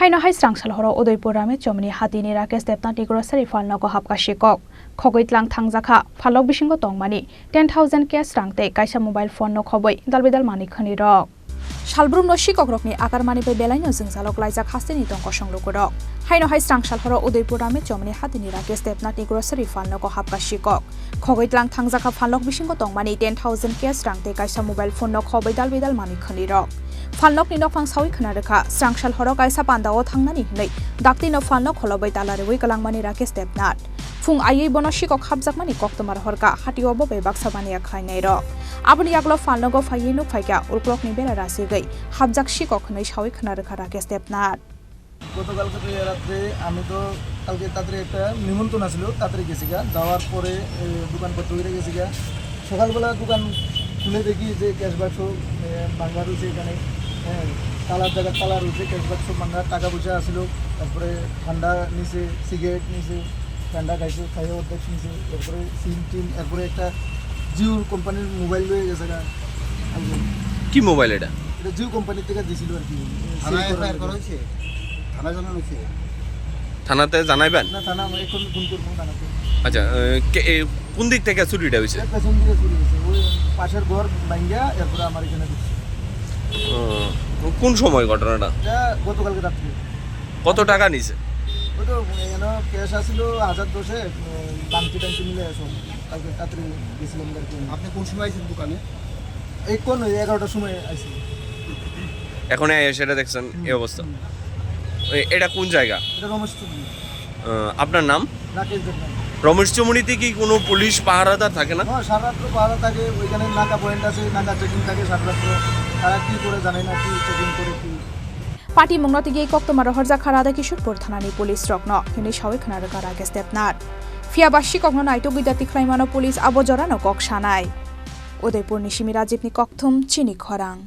Hai Srangsal horo Udaipur Ramesh Chowmuhani Hatini Rakesh Debnath grocery Phalnokgo hapkha Sikok Khogitlang thangjaka Phalok bisingo tongmani 10,000 cash rangte kaisa mobile phone no khoboi dalbidal mani khani rok Salbrum no Sikok rokni akar mani bai belaino jingjalok laijak Hatini tongko songlugorok Hai Srangsal horo Udaipur Ramesh Chowmuhani Hatini Rakesh Debnath grocery Phalnokgo hapkha Sikok Khogitlang thangjaka Phalok bisingo tongmani 10,000 cash rangte kaisa mobile phone no khoboi dalbidal mani khani rok Phalnokni nokphang sawi khnarekha Srangsal horo kaisa pandao thangnani hinai dakti no Phalnok kholobai talarewi kalangmani Rakesh Debnath Phung ayei bono Sikok habjakmani koktomar horka hatio bo bebak sabani khainai ro aboni aglo Phalnokgo phaiye no phaika ulkrokni bela rasigai habjak Sikok hnai sawi khnarekha Rakesh Debnath গতকালকে রাতে আমি তো কালকে তাদের একটা নিমন্ত্রণ ছিল তাড়াতাড়ি গেছিগা যাওয়ার পরে দোকানপত্র হয়ে গেছিগা সকালবেলা দোকান খুলে দেখি যে ক্যাশ বাক্স ভাঙা রয়েছে এখানে তালার জায়গা তালা রয়েছে ক্যাশ বাক্স ভাঙা টাকা পয়সা আসছিল তারপরে ঠান্ডা নিচে সিগারেট নিচে ঠান্ডা খাইছে খাইয়ে অর্ধেক নিচে এরপরে সিম টিম এরপরে একটা জিও কোম্পানির মোবাইল রয়ে গেছে কি মোবাইল এটা জিও কোম্পানি থেকে দিয়েছিল আর কি থানাতে জানাইবেন না থানা আমি এখন ফোন করব থানাতে আচ্ছা কোন দিক থেকে চুরিটা হইছে পেছন দিকে চুরি হইছে ওই পাশের ঘর ভাঙিয়া এরপর আমার এখানে দিছে কোন সময় ঘটনাটা এটা গতকালকে রাতে কত টাকা নিছে ওই তো এনো ক্যাশ আছিল 1010 বাংটি টাংটি মিলে সব কালকে রাতে গেছিলাম আপনি কোন সময় আইছেন দোকানে এই কোন 11টার সময় আইছি এখন সেটা দেখছেন এই অবস্থা এটা কোন জায়গা এটা রমেশ চৌমুহনি আপনার নাম রাকেশ দেবনাথ রমেশ চৌমুহনিতে কি কোনো পুলিশ পাহারাদার থাকে না হ্যাঁ সারারাত্র পাহারা থাকে ওইখানে নাকা পয়েন্ট আছে নাকা চেকিং থাকে সারারাত্র তারা কি করে জানে না কি চেকিং করে কি Parti mungnoti gei koktomar horja kharada Kishorpur thanani police rokno hini sawi khnarekha Rakesh Debnath Fiaba Sikok no naito gidati khlaimano police abojora no kok sanai Udaipur ni Shimi Rajipni kokthum Chini Khorang